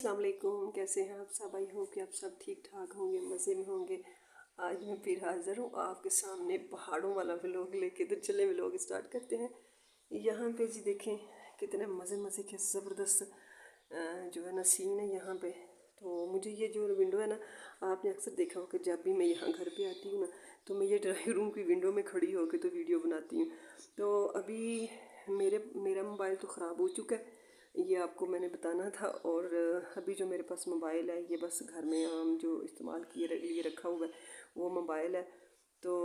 अस्सलाम वालेकुम। कैसे हैं आप सब? आई होप कि आप सब ठीक ठाक होंगे, मज़े में होंगे। आज मैं फिर हाज़िर हूँ आपके सामने पहाड़ों वाला व्लॉग लेके। तो चले व्लॉग स्टार्ट करते हैं। यहाँ पे जी देखें कितने मज़े मज़े के ज़बरदस्त जो है ना सीन है यहाँ पे। तो मुझे ये जो विंडो है ना, आपने अक्सर देखा हो कि जब भी मैं यहाँ घर पे आती हूँ ना, तो मैं ये ड्राइंग रूम की विंडो में खड़ी होकर तो वीडियो बनाती हूँ। तो अभी मेरा मोबाइल तो ख़राब हो चुका है, ये आपको मैंने बताना था। और अभी जो मेरे पास मोबाइल है, ये बस घर में आम जो इस्तेमाल किए लिए रखा हुआ है वो मोबाइल है। तो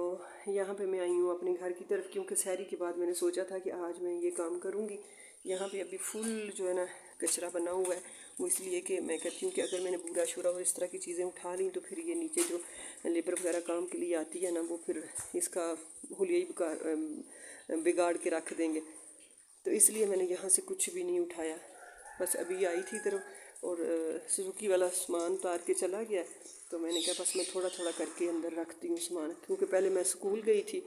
यहाँ पे मैं आई हूँ अपने घर की तरफ, क्योंकि सहरी के बाद मैंने सोचा था कि आज मैं ये काम करूँगी। यहाँ पे अभी फुल जो है ना कचरा बना हुआ है, वो इसलिए कि मैं कहती हूँ कि अगर मैंने बूरा शूरा और इस तरह की चीज़ें उठा ली तो फिर ये नीचे जो लेबर वगैरह काम के लिए आती है ना, वो फिर इसका हुलिया बिगाड़ के रख देंगे। तो इसलिए मैंने यहाँ से कुछ भी नहीं उठाया। बस अभी आई थी इधर और सुजुकी वाला सामान उतार के चला गया, तो मैंने कहा बस मैं थोड़ा थोड़ा करके अंदर रखती हूँ सामान। क्योंकि पहले मैं स्कूल गई थी,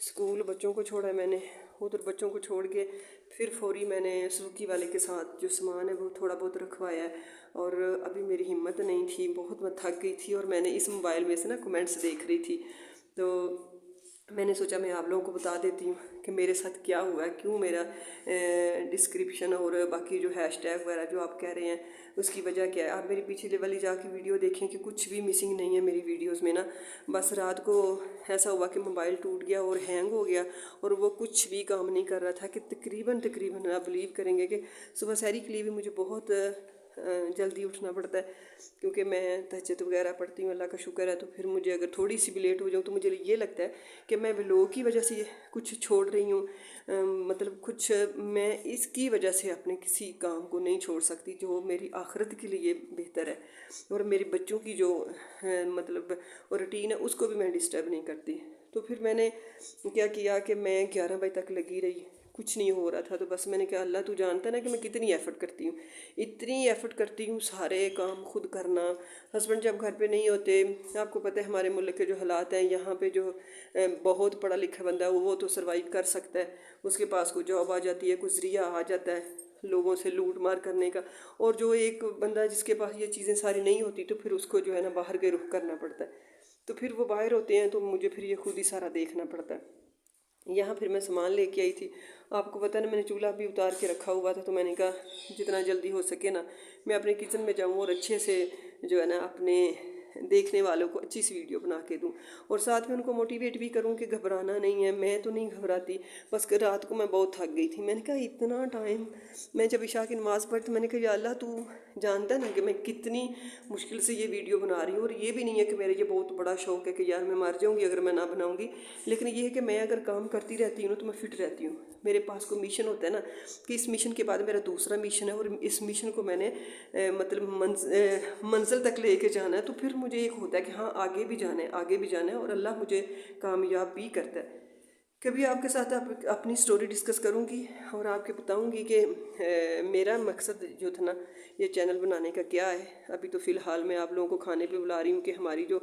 स्कूल बच्चों को छोड़ा मैंने, उधर बच्चों को छोड़ के फिर फौरी मैंने सुजुकी वाले के साथ जो सामान है वो थोड़ा बहुत रखवाया है। और अभी मेरी हिम्मत नहीं थी, बहुत मैं थक गई थी। और मैंने इस मोबाइल में से ना कमेंट्स देख रही थी, तो मैंने सोचा मैं आप लोगों को बता देती हूँ कि मेरे साथ क्या हुआ है, क्यों मेरा डिस्क्रिप्शन और बाकी जो हैशटैग वगैरह जो आप कह रहे हैं उसकी वजह क्या है। आप मेरी पिछले वाली जाके वीडियो देखें कि कुछ भी मिसिंग नहीं है मेरी वीडियोस में ना। बस रात को ऐसा हुआ कि मोबाइल टूट गया और हैंग हो गया और वो कुछ भी काम नहीं कर रहा था कि तकरीबन आप बिलीव करेंगे कि सुबह सहरी के लिए भी मुझे बहुत जल्दी उठना पड़ता है, क्योंकि मैं तहज्जुद वगैरह पढ़ती हूँ, अल्लाह का शुक्र है। तो फिर मुझे अगर थोड़ी सी भी लेट हो जाऊँ तो मुझे ये लगता है कि मैं व्लॉग की वजह से कुछ छोड़ रही हूँ, मतलब कुछ मैं इसकी वजह से अपने किसी काम को नहीं छोड़ सकती जो मेरी आखिरत के लिए बेहतर है। और मेरे बच्चों की जो मतलब रूटीन है उसको भी मैं डिस्टर्ब नहीं करती। तो फिर मैंने क्या किया कि मैं 11 बजे तक लगी रही, कुछ नहीं हो रहा था। तो बस मैंने कहा अल्लाह तू जानता है ना कि मैं कितनी एफ़र्ट करती हूँ, इतनी एफ़र्ट करती हूँ सारे काम खुद करना। हस्बैंड जब घर पे नहीं होते, आपको पता है हमारे मुल्क के जो हालात हैं, यहाँ पे जो बहुत पढ़ा लिखा बंदा है वो तो सर्वाइव कर सकता है, उसके पास कोई जॉब आ जाती है, कोई ज़रिया आ जाता है लोगों से लूट मार करने का। और जो एक बंदा जिसके पास ये चीज़ें सारी नहीं होती तो फिर उसको जो है ना बाहर के रुख करना पड़ता है। तो फिर वो बाहर होते हैं तो मुझे फिर ये खुद ही सारा देखना पड़ता है। यहाँ फिर मैं सामान लेके आई थी, आपको पता ना मैंने चूल्हा भी उतार के रखा हुआ था। तो मैंने कहा जितना जल्दी हो सके ना मैं अपने किचन में जाऊँ और अच्छे से जो है ना अपने देखने वालों को अच्छी सी वीडियो बना के दूँ, और साथ में उनको मोटिवेट भी करूँ कि घबराना नहीं है। मैं तो नहीं घबराती, बस कि रात को मैं बहुत थक गई थी। मैंने कहा इतना टाइम, मैं जब इशा की नमाज़ पढ़ी तो मैंने कहा या अल्लाह तू जानता है ना कि मैं कितनी मुश्किल से ये वीडियो बना रही हूँ। और ये भी नहीं है कि मेरा ये बहुत बड़ा शौक़ है कि यार मैं मर जाऊँगी अगर मैं ना बनाऊँगी, लेकिन ये है कि मैं अगर काम करती रहती हूँ ना तो मैं फिट रहती हूँ। मेरे पास कोई मिशन होता है ना कि इस मिशन के बाद मेरा दूसरा मिशन है और इस मिशन को मैंने मतलब मंजिल तक लेके जाना है, तो फिर मुझे एक होता है कि हाँ आगे भी जाना है, आगे भी जाना है, और अल्लाह मुझे कामयाब भी करता है। कभी आपके साथ अपनी स्टोरी डिस्कस करूँगी और आपके बताऊँगी कि मेरा मकसद जो था ना ये चैनल बनाने का क्या है। अभी तो फ़िलहाल मैं आप लोगों को खाने पे बुला रही हूँ कि हमारी जो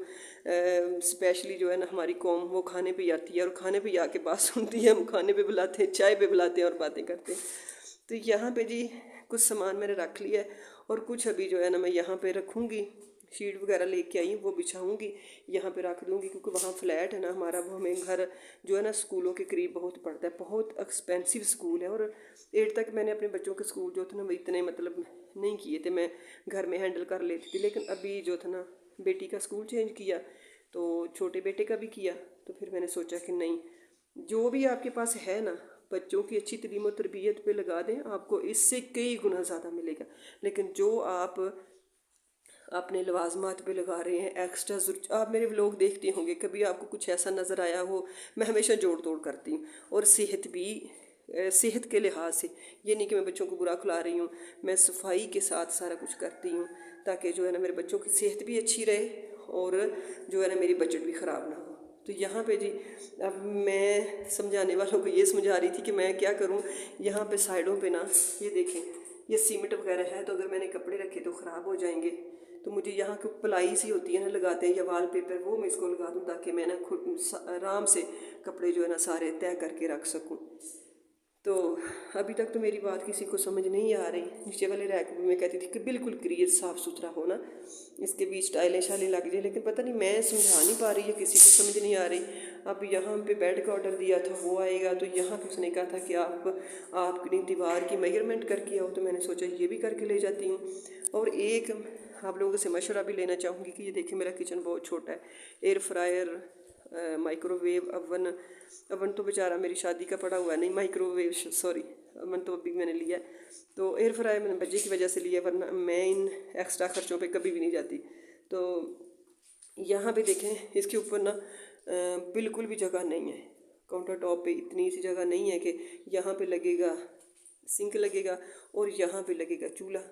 स्पेशली जो है ना हमारी कौम वो खाने पे आती है, और खाने पे आके बात सुनती है, हम खाने पे बुलाते हैं, चाय पे बुलाते हैं और बातें करते हैं। तो यहाँ पे जी कुछ सामान मैंने रख लिया है और कुछ अभी जो है ना मैं यहाँ पे रखूँगी। शीट वगैरह लेके आई वो बिछाऊँगी, यहाँ पे रख दूँगी, क्योंकि वहाँ फ्लैट है ना हमारा, वो हमें घर जो है ना स्कूलों के करीब बहुत पड़ता है, बहुत एक्सपेंसिव स्कूल है। और 8 तक मैंने अपने बच्चों के स्कूल जो थे ना वो इतने मतलब नहीं किए थे, मैं घर में हैंडल कर लेती थी। लेकिन अभी जो था ना बेटी का स्कूल चेंज किया तो छोटे बेटे का भी किया, तो फिर मैंने सोचा कि नहीं, जो भी आपके पास है ना बच्चों की अच्छी तलीम और तरबियत पे लगा दें, आपको इससे कई गुना ज़्यादा मिलेगा। लेकिन जो आप अपने लवाजमात पे लगा रहे हैं एक्स्ट्रा, आप मेरे व्लॉग देखते होंगे, कभी आपको कुछ ऐसा नज़र आया हो, मैं हमेशा जोड़ तोड़ करती हूँ। और सेहत भी, सेहत के लिहाज से ये नहीं कि मैं बच्चों को बुरा खिला रही हूँ, मैं सफाई के साथ सारा कुछ करती हूँ ताकि जो है ना मेरे बच्चों की सेहत भी अच्छी रहे और जो है ना मेरी बजट भी ख़राब ना हो। तो यहाँ पे जी अब मैं समझाने वालों को ये समझा रही थी कि मैं क्या करूँ। यहाँ पे साइडों पे ना ये देखें, ये सीमेंट वगैरह है, तो अगर मैंने कपड़े रखे तो ख़राब हो जाएंगे। तो मुझे यहाँ की प्लाई सी होती है ना लगाते हैं या वाल पेपर, वो मैं इसको लगा दूँ ताकि मैं ना खुद आराम से कपड़े जो है ना सारे तय करके रख सकूँ। تو अभी तक तो मेरी बात किसी को समझ नहीं आ रही। नीचे वाले रैक में मैं कहती थी कि बिल्कुल क्लियर साफ़ सुथरा होना, इसके बीच टाइलें शाइलें लग जाए, लेकिन पता नहीं मैं समझा नहीं पा रही है, किसी को समझ नहीं आ रही। अब यहाँ पे बेड का ऑर्डर दिया था, वो आएगा, तो यहाँ पे उसने कहा था कि आप अपनी दीवार की मेजरमेंट करके आओ, तो मैंने सोचा ये भी करके ले जाती हूँ। और एक आप लोगों से मशवरा भी लेना चाहूँगी कि ये देखिए मेरा किचन बहुत छोटा है, एयर फ्रायर, माइक्रोवेव अवन तो बेचारा मेरी शादी का पड़ा हुआ है, नहीं माइक्रोवेव सॉरी अवन तो अभी मैंने लिया है, तो एयर फ्रायर मैंने बच्चे की वजह से लिया, वरना मैं इन एक्स्ट्रा खर्चों पे कभी भी नहीं जाती। तो यहाँ पे देखें इसके ऊपर ना बिल्कुल भी जगह नहीं है, काउंटर टॉप पे इतनी सी जगह नहीं है कि यहाँ पे लगेगा सिंक लगेगा और यहाँ पे लगेगा चूल्हा,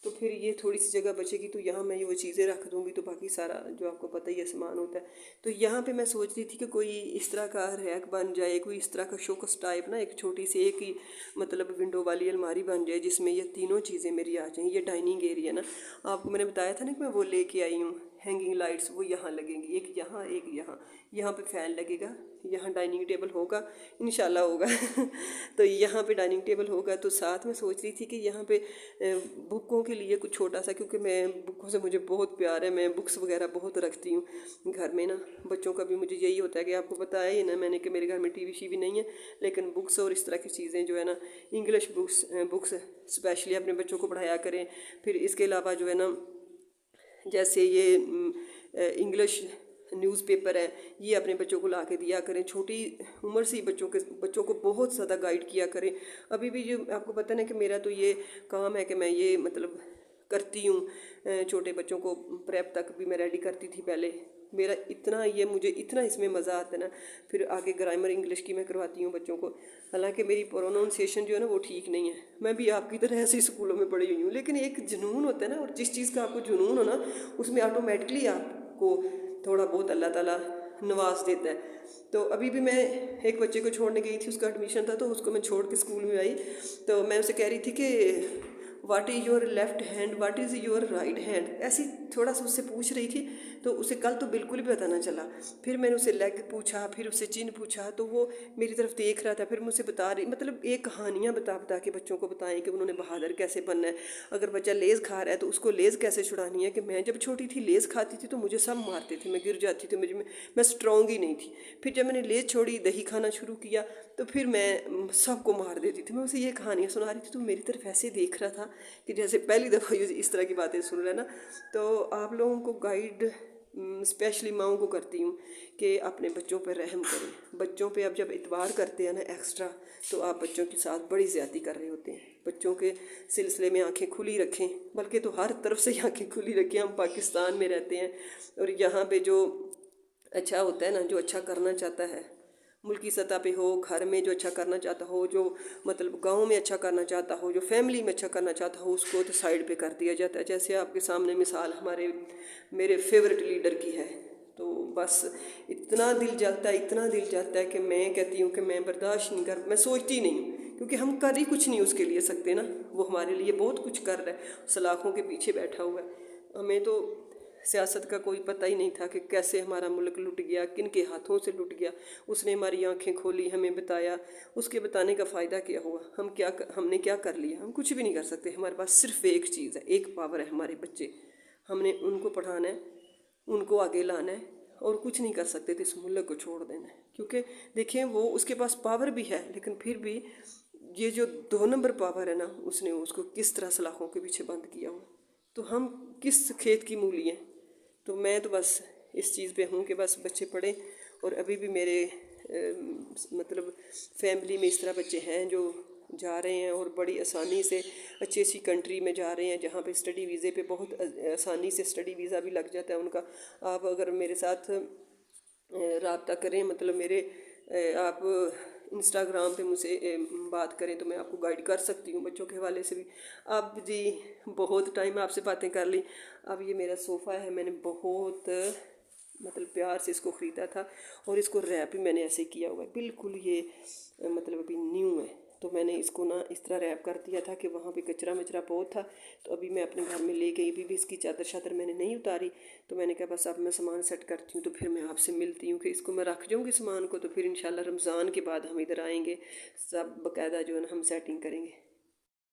तो फिर ये थोड़ी सी जगह बचेगी, तो यहाँ मैं ये वो चीज़ें रख दूँगी, तो बाकी सारा जो आपको पता ही है सामान होता है। तो यहाँ पे मैं सोच रही थी कि कोई इस तरह का रैक बन जाए, कोई इस तरह का शोकस टाइप ना, एक छोटी सी एक ही मतलब विंडो वाली अलमारी बन जाए जिसमें ये तीनों चीज़ें मेरी आ जाएँ। ये डाइनिंग एरिया ना, आपको मैंने बताया था ना कि मैं वो लेके आई हूँ, हैंगिंग लाइट्स वो यहाँ लगेंगी, एक यहाँ एक यहाँ, यहाँ पे फैन लगेगा, यहाँ डाइनिंग टेबल होगा, इंशाल्लाह होगा तो यहाँ पे डाइनिंग टेबल होगा। तो साथ में सोच रही थी कि यहाँ पे बुकों के लिए कुछ छोटा सा, क्योंकि मैं बुकों से मुझे बहुत प्यार है, मैं बुक्स वगैरह बहुत रखती हूँ घर में ना। बच्चों का भी मुझे यही होता है कि आपको बताया ही ना मैंने कि मेरे घर में टीवी शीवी नहीं है, लेकिन बुक्स और इस तरह की चीज़ें जो है ना, इंग्लिश बुक्स स्पेशली अपने बच्चों को पढ़ाया करें। फिर इसके अलावा जो है ना, जैसे ये इंग्लिश न्यूज़पेपर है, ये अपने बच्चों को ला के दिया करें, छोटी उम्र से ही बच्चों को बहुत ज़्यादा गाइड किया करें। अभी भी जो आपको पता ना कि मेरा तो ये काम है कि मैं ये मतलब करती हूँ, छोटे बच्चों को प्रेप तक भी मैं रेडी करती थी पहले। मेरा इतना ये मुझे इतना इसमें मज़ा आता है ना, फिर आगे ग्रामर इंग्लिश की मैं करवाती हूँ बच्चों को। हालांकि मेरी प्रोनाउंसिएशन जो है ना वो ठीक नहीं है, मैं भी आपकी तरह ऐसे ही स्कूलों में पढ़ी हुई हूँ, लेकिन एक जुनून होता है ना, और जिस चीज़ का आपको जुनून हो ना, उसमें ऑटोमेटिकली आपको थोड़ा बहुत अल्लाह ताला नवाज देता है। तो अभी भी मैं एक बच्चे को छोड़ने गई थी, उसका एडमिशन था, तो उसको मैं छोड़ के स्कूल में आई, तो मैं उसे कह रही थी कि what is your left hand, what is your right hand, ऐसी थोड़ा सा उससे पूछ रही थी। तो उसे कल तो बिल्कुल भी पता ना चला। फिर मैंने उसे लेग पूछा, फिर उससे चिन्ह पूछा, तो वो मेरी तरफ देख रहा था, फिर मुझसे बता रही, मतलब एक कहानियाँ बता बता के बच्चों को बताएं कि उन्होंने बहादुर कैसे बनना है। अगर बच्चा लेज़ खा रहा है तो उसको लेज़ कैसे छुड़ानी है, कि मैं जब छोटी थी लेज़ खाती थी तो मुझे सब मारते थे, मैं गिर जाती थी, मैं स्ट्रॉन्ग ही नहीं थी। फिर जब मैंने लेज़ छोड़ी, दही खाना शुरू किया, तो फिर मैं सबको मार देती थी। मैं उसे ये कहानियाँ सुना रही थी, तो मेरी तरफ ऐसे देख रहा था कि जैसे पहली दफ़ा इस तरह की बातें सुन रहा है ना। तो आप लोगों को गाइड स्पेशली माँओं को करती हूँ कि अपने बच्चों पर रहम करें। बच्चों पे अब जब इतबार करते हैं ना एक्स्ट्रा, तो आप बच्चों के साथ बड़ी ज़्यादती कर रहे होते हैं। बच्चों के सिलसिले में आंखें खुली रखें, बल्कि तो हर तरफ से आंखें खुली रखें। हम पाकिस्तान में रहते हैं और यहाँ पे जो अच्छा होता है ना, जो अच्छा करना चाहता है मुल्की सतह पे हो, घर में जो अच्छा करना चाहता हो, जो मतलब गांव में अच्छा करना चाहता हो, जो फैमिली में अच्छा करना चाहता हो, उसको तो साइड पे कर दिया जाता है। जैसे आपके सामने मिसाल मेरे फेवरेट लीडर की है, तो बस इतना दिल जलता है, इतना दिल जलता है कि मैं कहती हूँ कि मैं बर्दाश्त नहीं कर, मैं सोचती नहीं हूँ, क्योंकि हम कर ही कुछ नहीं उसके लिए सकते ना। वो हमारे लिए बहुत कुछ कर रहा है, सलाखों के पीछे बैठा हुआ है। हमें तो सियासत का कोई पता ही नहीं था कि कैसे हमारा मुल्क लुट गया, किन के हाथों से लुट गया। उसने हमारी आंखें खोली, हमें बताया। उसके बताने का फ़ायदा क्या हुआ? हमने क्या कर लिया? हम कुछ भी नहीं कर सकते। हमारे पास सिर्फ एक चीज़ है, एक पावर है, हमारे बच्चे। हमने उनको पढ़ाना है, उनको आगे लाना है, और कुछ नहीं कर सकते तो इस मुल्क को छोड़ देना है। क्योंकि देखें, वो उसके पास पावर भी है, लेकिन फिर भी ये जो 2 नंबर पावर है ना, उसने उसको किस तरह सलाखों के पीछे बंद किया हुआ। तो हम किस खेत की मूली हैं? तो मैं तो बस इस चीज़ पे हूँ कि बस बच्चे पढ़ें। और अभी भी मेरे मतलब फैमिली में इस तरह बच्चे हैं जो जा रहे हैं और बड़ी आसानी से अच्छी अच्छी कंट्री में जा रहे हैं, जहाँ पे स्टडी वीज़े पे बहुत आसानी से स्टडी वीज़ा भी लग जाता है उनका। आप अगर मेरे साथ रब्ता करें, मतलब मेरे आप इंस्टाग्राम पे मुझसे बात करें तो मैं आपको गाइड कर सकती हूँ बच्चों के हवाले से भी। अब जी बहुत टाइम आपसे बातें कर ली। अब ये मेरा सोफ़ा है, मैंने बहुत मतलब प्यार से इसको ख़रीदा था, और इसको रैप भी मैंने ऐसे किया हुआ है, बिल्कुल ये मतलब अभी न्यू है। تو میں نے اس کو نا اس طرح ریپ کر دیا تھا کہ وہاں پہ کچرا مچرا بہت تھا. تو ابھی میں اپنے گھر میں لے گئی, ابھی بھی اس کی چادر شادر میں نے نہیں اتاری. تو میں نے کہا بس اب میں سامان سیٹ کرتی ہوں تو پھر میں آپ سے ملتی ہوں, کہ اس کو میں رکھ جاؤں گی سامان کو, تو پھر انشاءاللہ رمضان کے بعد ہم ادھر آئیں گے, سب باقاعدہ جو ہے نا ہم سیٹنگ کریں گے.